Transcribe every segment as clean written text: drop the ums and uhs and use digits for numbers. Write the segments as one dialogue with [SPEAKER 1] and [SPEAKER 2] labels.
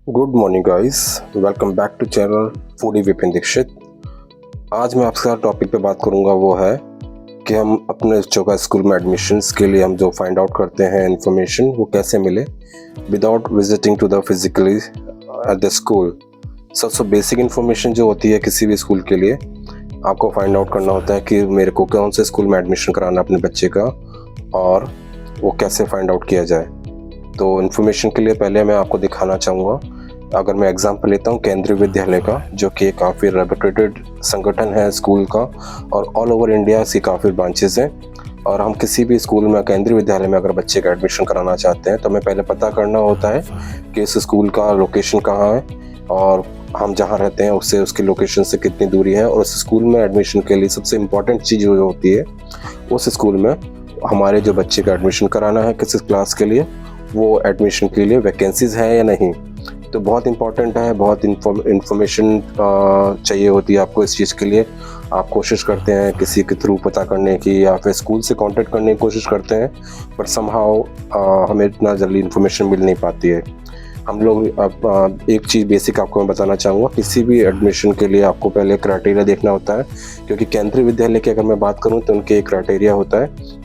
[SPEAKER 1] Good morning guys, welcome back to channel foodie Vipin Dixit. आज मैं आपके साथ टॉपिक पे बात करूंगा वो है कि हम अपने बच्चों का स्कूल में एडमिशन्स के लिए हम जो फाइंड आउट करते हैं इन्फॉर्मेशन वो कैसे मिले without visiting to the physically at the school. सबसे बेसिक इन्फॉर्मेशन जो होती है किसी भी स्कूल के लिए आपको फाइंड आउट करना होता है कि मेरे को कौन से स्कूल में एडमिशन कराना अपने बच्चे का और वो कैसे फाइंड आउट किया जाए। तो इन्फॉर्मेशन के लिए पहले मैं आपको दिखाना चाहूँगा, अगर मैं एग्जांपल लेता हूँ केंद्रीय विद्यालय का, जो कि काफ़ी रेपुटेड संगठन है स्कूल का और ऑल ओवर इंडिया इसकी काफ़ी ब्रांचेस हैं। और हम किसी भी स्कूल में केंद्रीय विद्यालय में अगर बच्चे का एडमिशन कराना चाहते हैं तो हमें पहले पता करना होता है कि इस स्कूल का लोकेशन कहाँ है और हम जहाँ रहते हैं उससे उसकी लोकेशन से कितनी दूरी है। और उस स्कूल में एडमिशन के लिए सबसे इम्पॉर्टेंट चीज़ जो होती है उस स्कूल में हमारे जो बच्चे का एडमिशन कराना है किस क्लास के लिए, वो एडमिशन के लिए वैकेंसीज है या नहीं। तो बहुत इंपॉर्टेंट है, बहुत इंफॉर्मेशन चाहिए होती है आपको इस चीज़ के लिए। आप कोशिश करते हैं किसी के थ्रू पता करने की या फिर स्कूल से कांटेक्ट करने की कोशिश करते हैं, पर समहाउ हमें इतना जल्दी इन्फॉर्मेशन मिल नहीं पाती है। हम लोग एक चीज़ बेसिक आपको मैं बताना चाहूँगा, किसी भी एडमिशन के लिए आपको पहले क्राइटेरिया देखना होता है, क्योंकि केंद्रीय विद्यालय की अगर मैं बात करूँ तो उनके एक क्राइटेरिया होता है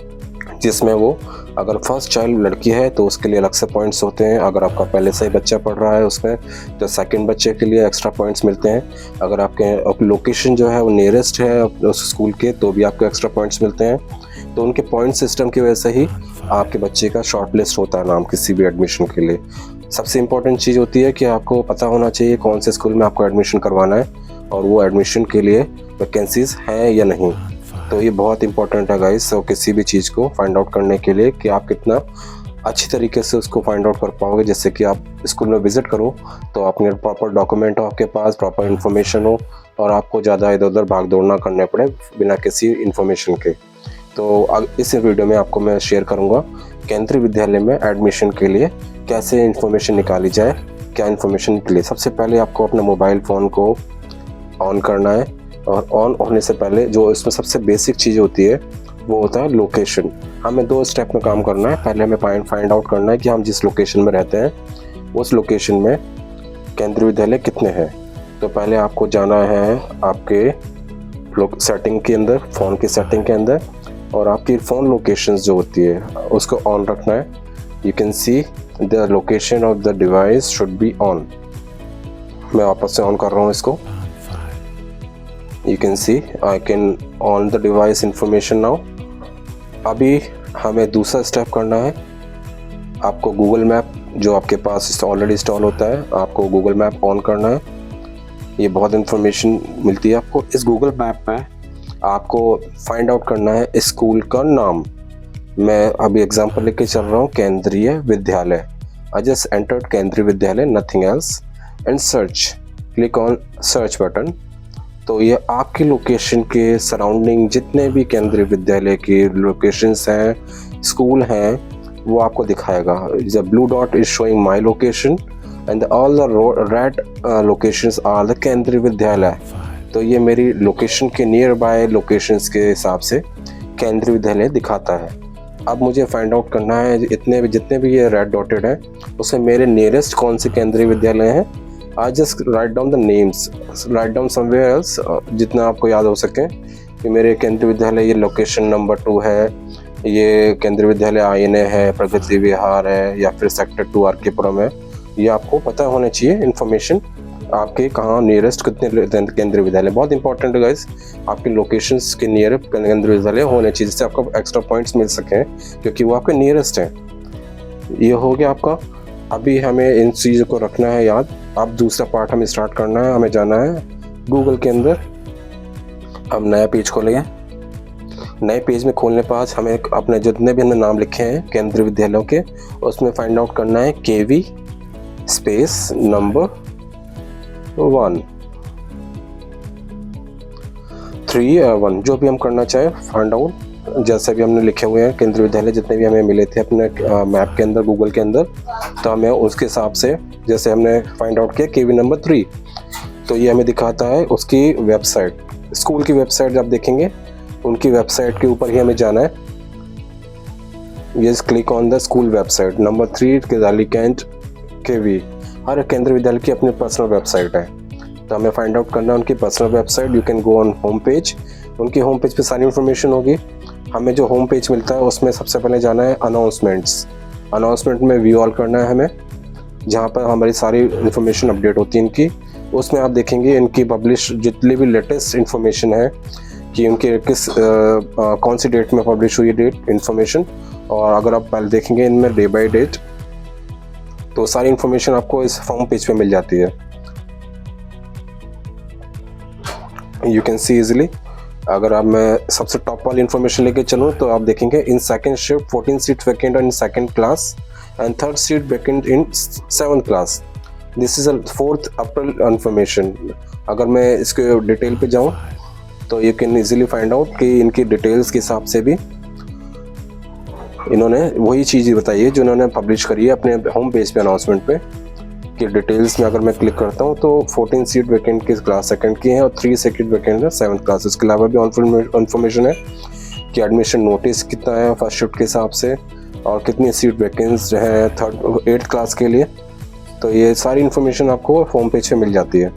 [SPEAKER 1] जिसमें वो अगर फर्स्ट चाइल्ड लड़की है तो उसके लिए अलग से पॉइंट्स होते हैं। अगर आपका पहले से ही बच्चा पढ़ रहा है उसमें तो सेकंड बच्चे के लिए एक्स्ट्रा पॉइंट्स मिलते हैं। अगर आपके लोकेशन जो है वो नियरेस्ट है उस स्कूल के तो भी आपको एक्स्ट्रा पॉइंट्स मिलते हैं। तो उनके पॉइंट सिस्टम की वजह से ही आपके बच्चे का शॉर्ट लिस्ट होता है नाम किसी भी एडमिशन के लिए। सबसे इम्पोर्टेंट चीज़ होती है कि आपको पता होना चाहिए कौन से स्कूल में आपको एडमिशन करवाना है और वो एडमिशन के लिए वैकेंसीज है या नहीं। तो ये बहुत इंपॉर्टेंट है गाइस, तो किसी भी चीज़ को फाइंड आउट करने के लिए कि आप कितना अच्छी तरीके से उसको फाइंड आउट कर पाओगे। जैसे कि आप स्कूल में विजिट करो तो आपने प्रॉपर डॉक्यूमेंट हो, आपके पास प्रॉपर इन्फॉर्मेशन हो और आपको ज़्यादा इधर उधर भाग दौड़ ना करने पड़े बिना किसी इन्फॉर्मेशन के। तो इस वीडियो में आपको मैं शेयर करूँगा केंद्रीय विद्यालय में एडमिशन के लिए कैसे इन्फॉर्मेशन निकाली जाए, क्या इन्फॉर्मेशन निकले। सबसे पहले आपको अपने मोबाइल फ़ोन को ऑन करना है और ऑन होने से पहले जो इसमें सबसे बेसिक चीज़ होती है वो होता है लोकेशन। हमें 2 स्टेप में काम करना है। पहले हमें फाइंड आउट करना है कि हम जिस लोकेशन में रहते हैं उस लोकेशन में केंद्रीय विद्यालय कितने हैं। तो पहले आपको जाना है आपके सेटिंग के अंदर, फ़ोन की सेटिंग के अंदर, और आपकी फ़ोन लोकेशंस जो होती है उसको ऑन रखना है। You can see the location of the device should be on. मैं वापस से ऑन कर रहा हूँ इसको। You can see I can on the device information now। अभी हमें दूसरा स्टेप करना है। आपको गूगल मैप जो आपके पास ऑलरेडी इंस्टॉल होता है, आपको गूगल मैप ऑन करना है। ये बहुत इन्फॉर्मेशन मिलती है आपको। इस गूगल मैप में आपको फाइंड आउट करना है स्कूल का नाम। मैं अभी एग्जांपल लेके चल रहा हूँ केंद्रीय विद्यालय। I just entered केंद्रीय विद्यालय, nothing else, and search। Click on search button. तो ये आपकी लोकेशन के सराउंडिंग जितने भी केंद्रीय विद्यालय के लोकेशंस हैं, स्कूल हैं, वो आपको दिखाएगा। The blue dot is showing my location and all the red locations are the Kendriya Vidyalaya. तो ये मेरी लोकेशन के नियर बाय लोकेशंस के हिसाब से केंद्रीय विद्यालय दिखाता है। अब मुझे फाइंड आउट करना है जितने भी ये रेड डॉटेड हैं उसमें मेरे नियरेस्ट कौन से केंद्रीय विद्यालय हैं। I just write down the names, write down somewhere else, जितना आपको याद हो सके कि मेरे केंद्रीय विद्यालय ये लोकेशन नंबर 2 है, ये केंद्रीय विद्यालय आईएनए है, प्रगति विहार है, या फिर सेक्टर 2 आरकेपुरम है। ये आपको पता होना चाहिए इन्फॉर्मेशन आपके कहाँ नियरेस्ट कितने केंद्रीय विद्यालय। बहुत इंपॉर्टेंट है गाइस, आपके लोकेशंस के नियर केंद्रीय विद्यालय होने चाहिए जिससे आपको एक्स्ट्रा पॉइंट्स मिल सकें क्योंकि वो आपके नियरेस्ट हैं। ये हो गया आपका। अभी हमें इन चीज़ों को रखना है याद। अब दूसरा पार्ट हमें स्टार्ट करना है। हमें जाना है गूगल के अंदर। हम नया पेज खोलेंगे। नए पेज में खोलने पास हमें अपने जितने भी हमने नाम लिखे हैं केंद्रीय विद्यालयों के उसमें फाइंड आउट करना है KV स्पेस नंबर 1 3 1 जो भी हम करना चाहें फाइंड आउट। जैसे भी हमने लिखे हुए हैं केंद्रीय विद्यालय जितने भी हमें मिले थे अपने मैप के अंदर गूगल के अंदर, तो हमें उसके हिसाब से जैसे हमने फाइंड आउट किया KV नंबर 3, तो ये हमें दिखाता है उसकी वेबसाइट, स्कूल की वेबसाइट। जब देखेंगे उनकी वेबसाइट के ऊपर ही हमें जाना है। ये click on the school website number 3 केदाली कैंट KV। हर केंद्रीय विद्यालय की अपनी पर्सनल वेबसाइट है, तो हमें फाइंड आउट करना है उनकी personal website. You can go on home page, उनकी होम पेज पे सारी इन्फॉर्मेशन होगी। हमें जो होम पेज मिलता है उसमें सबसे पहले जाना है अनाउंसमेंट्स। अनाउंसमेंट में व्यू ऑल करना है हमें, जहाँ पर हमारी सारी इन्फॉर्मेशन अपडेट होती है इनकी। उसमें आप देखेंगे इनकी पब्लिश जितनी भी लेटेस्ट इन्फॉर्मेशन है कि उनके किस कौन सी डेट में पब्लिश हुई डेट इन्फॉर्मेशन, और अगर आप पहले देखेंगे इनमें डे बाय डेट, तो सारी इन्फॉर्मेशन आपको इस होम पेज पे मिल जाती है। You can see easily. अगर आप मैं सबसे टॉप वाली इन्फॉर्मेशन लेके चलूँ तो आप देखेंगे in second shift 14 seat vacant in second class and third seat vacant in 7th class. This is a 4th April information. अगर मैं इसके डिटेल पे जाऊँ तो you can easily find out कि इनकी डिटेल्स के हिसाब से भी इन्होंने वही चीज़ बताई है जो इन्होंने पब्लिश करी है अपने होम पेज पे अनाउंसमेंट पे। कि डिटेल्स में अगर मैं क्लिक करता हूँ तो 14 सीट वैकेंट की क्लास सेकंड की है और 3 सीट वैकेंट है 7th क्लास। इसके अलावा भी इन्फॉर्मेशन है कि एडमिशन नोटिस कितना है फर्स्ट शिफ्ट के हिसाब से, और कितनी सीट वैकेंट्स जो है 8th क्लास के लिए। तो ये सारी इन्फॉर्मेशन आपको होम पेज पे मिल जाती है।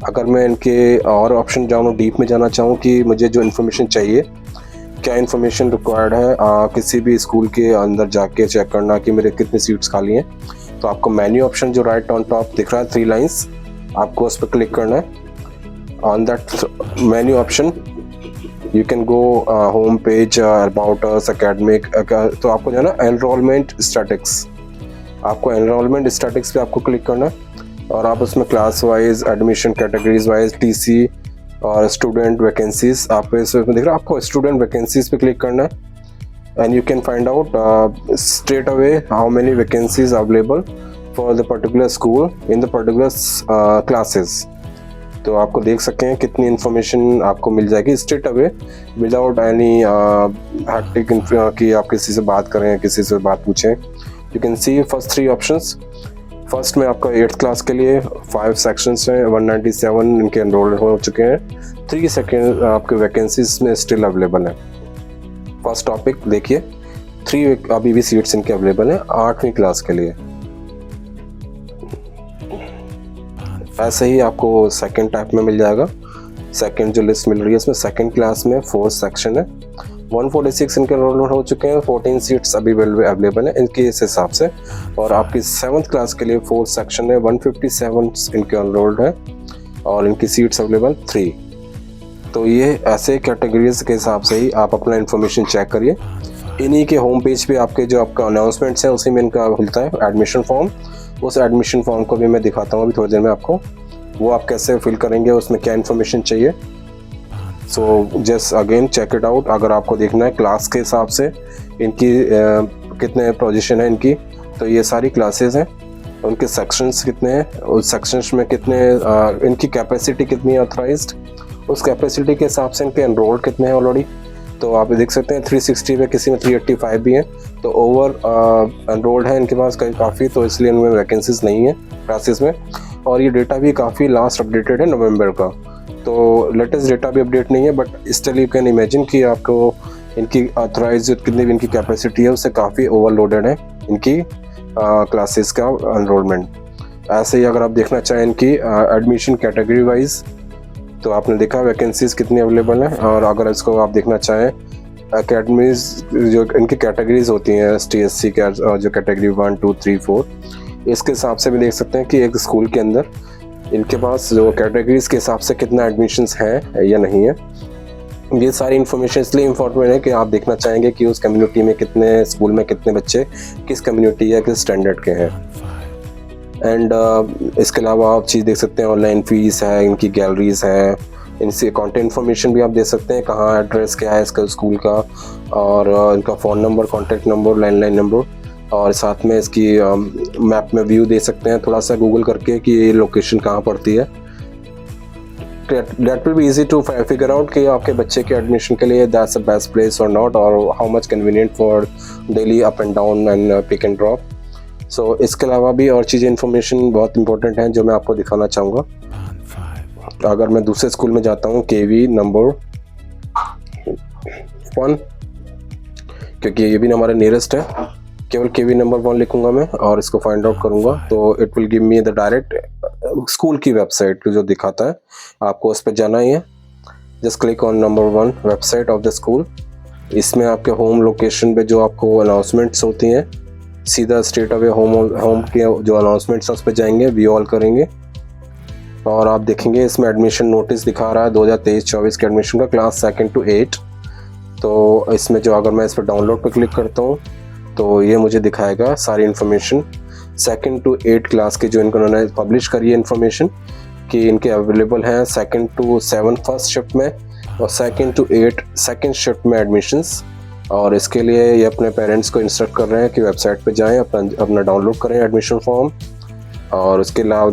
[SPEAKER 1] अगर मैं इनके और ऑप्शन जाऊँ, डीप में जाना चाहूँ कि मुझे जो इन्फॉर्मेशन चाहिए, क्या इन्फॉर्मेशन रिक्वायर्ड है किसी भी स्कूल के अंदर जाके चेक करना कि मेरे कितनी सीट्स खाली हैं, तो आपको मेन्यू ऑप्शन जो राइट ऑन टॉप दिख रहा है 3 लाइंस, आपको उस पर क्लिक करना है। On that menu option you can go home page about us academic, तो आपको जो है ना एनरोलमेंट स्टैटिक्स, आपको एनरोलमेंट स्टैटिक्स पे आपको क्लिक करना है और आप उसमें class wise, admission categories wise, TC और स्टूडेंट वैकेंसीज, आप इसमें दिख रहा है, आपको स्टूडेंट वैकेंसीज पे क्लिक करना है and you can find out straight away how many vacancies are available for the particular school in the particular classes। तो आपको देख सकते हैं कितनी इन्फॉर्मेशन आपको मिल जाएगी straight away without any hectic कि आप किसी से बात करें, किसी से बात पूछें। You can see first 3 options. First में आपका 8th क्लास के लिए 5 सेक्शंस हैं, 197 इनके एनरोल हो चुके हैं, 3 सेकेंड आपके वैकेंसीज में स्टिल अवेलेबल है। फर्स्ट टॉपिक देखिए, 3 अभी भी सीट्स इनके अवेलेबल हैं 8वीं क्लास के लिए। ऐसे ही आपको सेकंड टाइप में मिल जाएगा। सेकंड जो लिस्ट मिल रही है इसमें सेकंड क्लास में 4 सेक्शन है, 146 इनके एनरोलमेंट हो चुके हैं, 14 सीट्स अभी अवेलेबल है इनके इस हिसाब से। और आपकी 7th क्लास के लिए 4 सेक्शन है, 157 इनके एनरोल्ड है और इनकी सीट्स अवेलेबल 3। तो ये ऐसे कैटेगरीज के हिसाब से ही आप अपना इन्फॉर्मेशन चेक करिए। इन्हीं के होम पेज पे आपके जो आपका अनाउंसमेंट्स है उसी में इनका मिलता है एडमिशन फॉर्म। उस एडमिशन फॉर्म को भी मैं दिखाता हूँ अभी थोड़ी देर में आपको, वो आप कैसे फिल करेंगे, उसमें क्या इन्फॉर्मेशन चाहिए। So just again check it out. अगर आपको देखना है क्लास के हिसाब से इनकी कितने पोजीशन है इनकी, तो ये सारी क्लासेस हैं, उनके सेक्शंस कितने हैं, उस सेक्शंस में कितने इनकी कैपेसिटी कितनी है ऑथराइज्ड, उस कैपेसिटी के हिसाब से इनके एनरोल्ड कितने हैं ऑलरेडी। तो आप देख सकते हैं 360 में, किसी में 385 भी हैं, तो ओवर एनरोल्ड है इनके पास काफ़ी, तो इसलिए इनमें वैकेंसीज नहीं है क्लासेस में। और ये डेटा भी काफ़ी लास्ट अपडेटेड है नवंबर का, तो लेटेस्ट डेटा भी अपडेट नहीं है, but still you can imagine कि आपको इनकी ऑथराइज कितनी भी इनकी कैपेसिटी है उससे काफ़ी ओवरलोडेड है इनकी क्लासेस का एनरोलमेंट। ऐसे ही अगर आप देखना चाहें इनकी एडमिशन कैटेगरी वाइज, तो आपने देखा वैकेंसीज कितनी अवेलेबल हैं। और अगर इसको आप देखना चाहें एकेडमीज जो इनकी कैटेगरीज होती हैं ST/SC के जो कैटेगरी 1, 2, 3, 4, इसके हिसाब से भी देख सकते हैं कि एक स्कूल के अंदर इनके पास जो कैटेगरीज के हिसाब से कितना एडमिशन्स हैं या नहीं है। ये सारी इन्फॉर्मेशन इसलिए इम्पोर्टेंट है कि आप देखना चाहेंगे कि उस कम्युनिटी में कितने, स्कूल में कितने बच्चे किस कम्युनिटी या किस स्टैंडर्ड के हैं। एंड इसके अलावा आप चीज़ देख सकते हैं ऑनलाइन फीस है, इनकी गैलरीज हैं, इनसे कॉन्टेक्ट इन्फॉर्मेशन भी आप दे सकते हैं, कहाँ एड्रेस क्या है इसका स्कूल का, और इनका phone number, contact number, landline number, और साथ में इसकी मैप में व्यू दे सकते हैं थोड़ा सा गूगल करके कि ये लोकेशन कहाँ पड़ती है। That will be easy to figure out कि आपके बच्चे के एडमिशन के लिए that's the best place or not, और how much convenient for daily up and down and pick and drop। So इसके अलावा भी और चीज़ें इन्फॉर्मेशन बहुत इंपॉर्टेंट हैं जो मैं आपको दिखाना चाहूँगा। अगर मैं दूसरे स्कूल में जाता हूँ KV नंबर 1, क्योंकि ये भी हमारे नियरेस्ट है, केवल केवी नंबर 1 लिखूंगा मैं और इसको फाइंड आउट करूंगा तो it will give me the direct school की वेबसाइट जो दिखाता है। आपको उस पर जाना ही है। Just click on number 1 website of the school. इसमें आपके होम लोकेशन पे जो आपको अनाउंसमेंट्स होती हैं, सीधा स्ट्रेट अवे होम के जो अनाउंसमेंट्स उस पर जाएंगे, व्यू ऑल करेंगे और आप देखेंगे इसमें एडमिशन नोटिस दिखा रहा है 2023-24 के एडमिशन का, क्लास 2 to 8। तो इसमें जो अगर मैं इस पर डाउनलोड पर क्लिक करता हूँ तो ये मुझे दिखाएगा सारी इन्फॉर्मेशन 2 to 8 क्लास के जो इन्होंने पब्लिश करी है इन्फॉर्मेशन कि इनके अवेलेबल हैं 2 to 7 फर्स्ट शिफ्ट में और 2 to 8 सेकेंड शिफ्ट में एडमिशन्स। और इसके लिए ये अपने पेरेंट्स को इंस्ट्रक्ट कर रहे हैं कि वेबसाइट पे जाएं, अपना डाउनलोड करें एडमिशन फॉर्म और उसके अलावा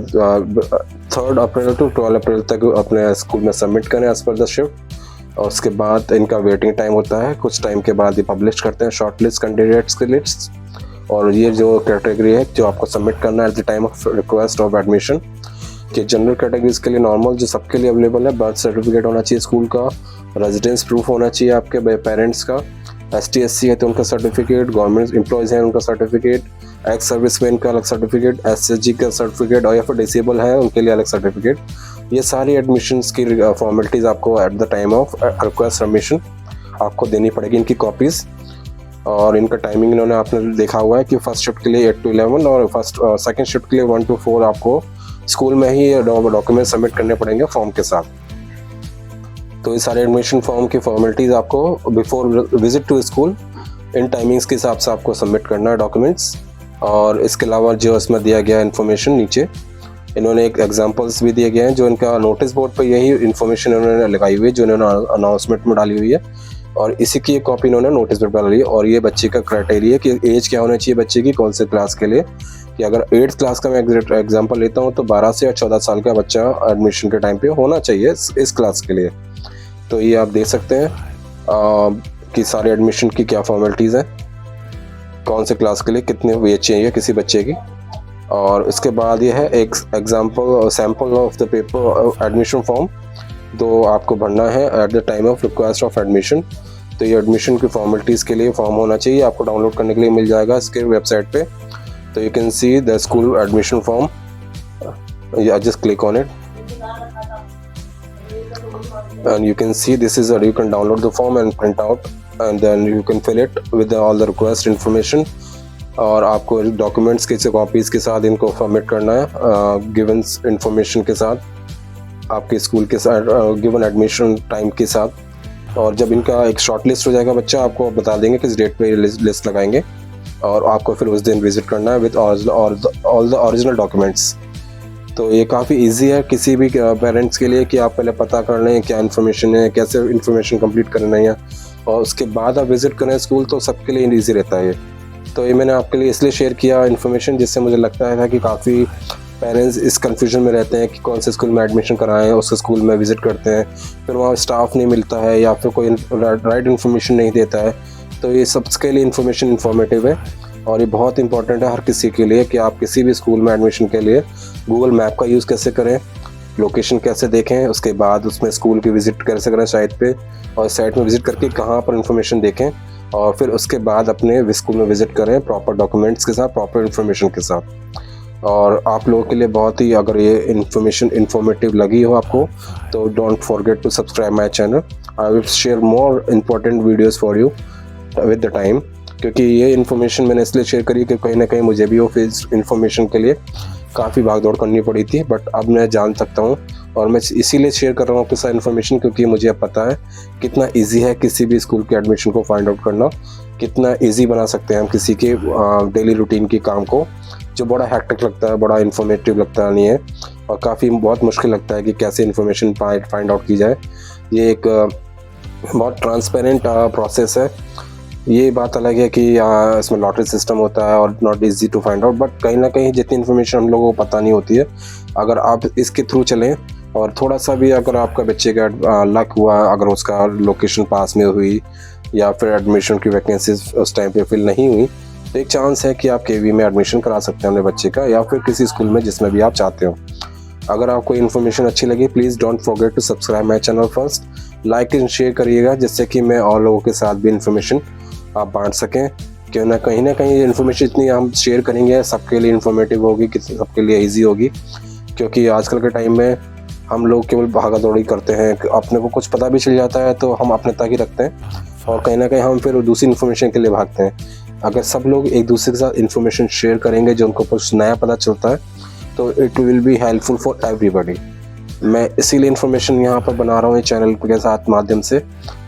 [SPEAKER 1] 3 अप्रैल to 12 अप्रैल तक अपने स्कूल में सबमिट करें एज पर द शिफ्ट। और उसके बाद इनका वेटिंग टाइम होता है, कुछ टाइम के बाद ये पब्लिश करते हैं शॉर्ट लिस्ट कैंडिडेट्स की लिस्ट। और ये जो कैटेगरी है जो आपको सबमिट करना है at the time of request of admission, कि जनरल कैटेगरीज के लिए नॉर्मल जो सबके लिए अवेलेबल है, बर्थ सर्टिफिकेट होना चाहिए स्कूल का, रेजिडेंस प्रूफ होना चाहिए आपके पेरेंट्स का, ST/SC है तो उनका सर्टिफिकेट, गवर्नमेंट एम्प्लॉयज़ हैं उनका सर्टिफिकेट, एक्स सर्विसमैन का अलग सर्टिफिकेट, SSG का सर्टिफिकेट और या फिर डिसेबल है उनके लिए अलग सर्टिफिकेट। ये सारी एडमिशन्स की फॉर्मेलिटीज़ आपको at the time of request submission आपको देनी पड़ेगी इनकी कॉपीज़। और इनका टाइमिंग इन्होंने आपने देखा हुआ है कि फर्स्ट शिफ्ट के लिए 8 to 11 और सेकेंड शिफ्ट के लिए 1 to 4 आपको स्कूल में ही डॉक्यूमेंट सबमिट करने पड़ेंगे फॉर्म के साथ। तो ये सारे एडमिशन फॉर्म की फॉर्मेलिटीज़ आपको before visit to school in timings के हिसाब से आपको सबमिट करना है डॉक्यूमेंट्स। और इसके अलावा जो इसमें दिया गया इन्फॉर्मेशन नीचे इन्होंने एक एग्जांपल्स भी दिए गए हैं जो इनका नोटिस बोर्ड पर यही इन्फॉर्मेशन इन्होंने लगाई हुई है जो इन्होंने अनाउंसमेंट में डाली हुई है और इसी की एक कॉपी इन्होंने नोटिस बोर्ड पर डाली है। और ये बच्चे का क्राइटेरिया कि एज क्या होना चाहिए बच्चे की कौन से क्लास के लिए, कि अगर 8th क्लास का मैं एग्जाम्पल लेता हूँ तो 12 से 14 साल का बच्चा एडमिशन के टाइम पे होना चाहिए इस क्लास के लिए। तो ये आप देख सकते हैं कि सारे एडमिशन की क्या फॉर्मेलिटीज़ हैं, कौन से क्लास के लिए कितने वेज चाहिए किसी बच्चे की। और इसके बाद ये है एक example sample of the paper admission form जो आपको भरना है at the time of request of admission. तो ये एडमिशन की फॉर्मेलिटीज़ के लिए फॉर्म होना चाहिए, आपको डाउनलोड करने के लिए मिल जाएगा इसके वेबसाइट पे। तो you can see the school admission form, just click on it and you can see this is you can download the form and print out and then you can fill it with all the request information। और आपको documents के copies के साथ इनको submit करना है given information के साथ, आपके स्कूल के साथ गिवन एडमिशन टाइम के साथ। और जब इनका एक शॉर्ट लिस्ट हो जाएगा बच्चा आपको बता देंगे किस डेट पे लिस्ट लगाएंगे और आपको फिर उस दिन विजिट करना है with all the original documents. तो ये काफ़ी इजी है किसी भी पेरेंट्स के लिए कि आप पहले पता कर लें क्या इन्फॉर्मेशन है, कैसे इन्फॉर्मेशन कंप्लीट करना है और उसके बाद आप विज़िट करें स्कूल, तो सबके लिए ईजी रहता है ये। तो ये मैंने आपके लिए इसलिए शेयर किया इन्फॉर्मेशन जिससे मुझे लगता है कि काफ़ी पेरेंट्स इस कन्फ्यूजन में रहते हैं कि कौन से स्कूल में एडमिशन कराएं, उसके स्कूल में विज़िट करते हैं फिर वहाँ स्टाफ नहीं मिलता है या फिर कोई राइट इन्फॉर्मेशन नहीं देता है। तो ये सबके लिए इन्फॉर्मेशन इन्फॉर्मेटिव है और ये बहुत इंपॉर्टेंट है हर किसी के लिए कि आप किसी भी स्कूल में एडमिशन के लिए गूगल मैप का यूज़ कैसे करें, लोकेशन कैसे देखें, उसके बाद उसमें स्कूल की विज़िट कैसे करें साइट पे और साइट में विज़िट करके कहाँ पर इन्फॉर्मेशन देखें और फिर उसके बाद अपने स्कूल में विज़िट करें प्रॉपर डॉक्यूमेंट्स के साथ, प्रॉपर इन्फॉर्मेशन के साथ। और आप लोगों के लिए बहुत ही अगर ये इन्फॉर्मेशन इन्फॉर्मेटिव लगी हो आपको तो don't forget to subscribe my channel. I will share more important videos for you with the time, क्योंकि ये इन्फॉर्मेशन मैंने इसलिए शेयर करी कि कहीं ना कहीं मुझे भी वो इन्फॉर्मेशन के लिए काफ़ी भागदौड़ करनी पड़ी थी, बट अब मैं जान सकता हूँ और मैं इसीलिए शेयर कर रहा हूँ आपके साथ इन्फॉर्मेशन क्योंकि मुझे अब पता है कितना इजी है किसी भी स्कूल के एडमिशन को फाइंड आउट करना, कितना इजी बना सकते हैं हम किसी के डेली रूटीन के काम को जो बड़ा हैक्टिक लगता है, बड़ा इन्फॉर्मेटिव लगता नहीं है और काफ़ी बहुत मुश्किल लगता है कि कैसे इन्फॉर्मेशन फाइंड आउट की जाए। ये एक बहुत ट्रांसपेरेंट प्रोसेस है। ये बात अलग है कि इसमें लॉटरी सिस्टम होता है और not easy to find out, but कहीं ना कहीं जितनी इन्फॉर्मेशन हम लोगों को पता नहीं होती है, अगर आप इसके थ्रू चलें और थोड़ा सा भी अगर आपका बच्चे का लक हुआ, अगर उसका लोकेशन पास में हुई या फिर एडमिशन की वैकेंसीज उस टाइम पे फिल नहीं हुई तो एक चांस है कि आप केवी में एडमिशन करा सकते हैं अपने बच्चे का या फिर किसी स्कूल में जिसमें भी आप चाहते हो। अगर आपको इन्फॉर्मेशन अच्छी लगी please don't forget to subscribe my channel first, like and share करिएगा जिससे कि मैं और लोगों के साथ भी इन्फॉर्मेशन आप बांट सकें क्यों ना कहीं इन्फॉर्मेशन इतनी हम शेयर करेंगे सबके लिए इन्फॉर्मेटिव होगी, कि सबके लिए ईजी होगी। क्योंकि आजकल के टाइम में हम लोग केवल भागा दौड़ी करते हैं, अपने को कुछ पता भी चल जाता है तो हम अपने तक ही रखते हैं और कहीं ना कहीं हम फिर दूसरी इन्फॉर्मेशन के लिए भागते हैं। अगर सब लोग एक दूसरे के साथ इन्फॉर्मेशन शेयर करेंगे जो उनको कुछ नया पता चलता है तो it will be helpful for everybody. मैं इसीलिए इन्फॉर्मेशन यहाँ पर बना रहा हूँ ये चैनल के साथ माध्यम से,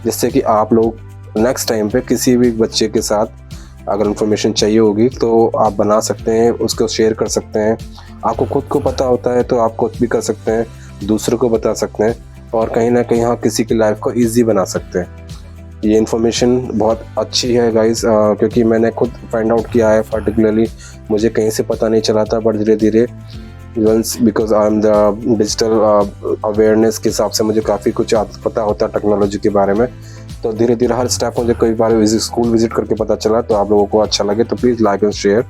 [SPEAKER 1] जिससे कि आप लोग नेक्स्ट टाइम पे किसी भी बच्चे के साथ अगर इन्फॉर्मेशन चाहिए होगी तो आप बना सकते हैं, उसको शेयर कर सकते हैं। आपको खुद को पता होता है तो आप खुद भी कर सकते हैं, दूसरों को बता सकते हैं और कहीं ना कहीं हाँ किसी की लाइफ को ईजी बना सकते हैं। ये इन्फॉर्मेशन बहुत अच्छी है गाइस, क्योंकि मैंने खुद फाइंड आउट किया है। पर्टिकुलरली मुझे कहीं से पता नहीं चला था, बट धीरे धीरे once because I am the digital awareness के हिसाब से मुझे काफ़ी कुछ पता होता है टेक्नोलॉजी के बारे में। तो धीरे धीरे हर स्टेप मुझे कई बार स्कूल विजिट करके पता चला। तो आप लोगों को अच्छा लगे तो प्लीज़ लाइक एंड शेयर।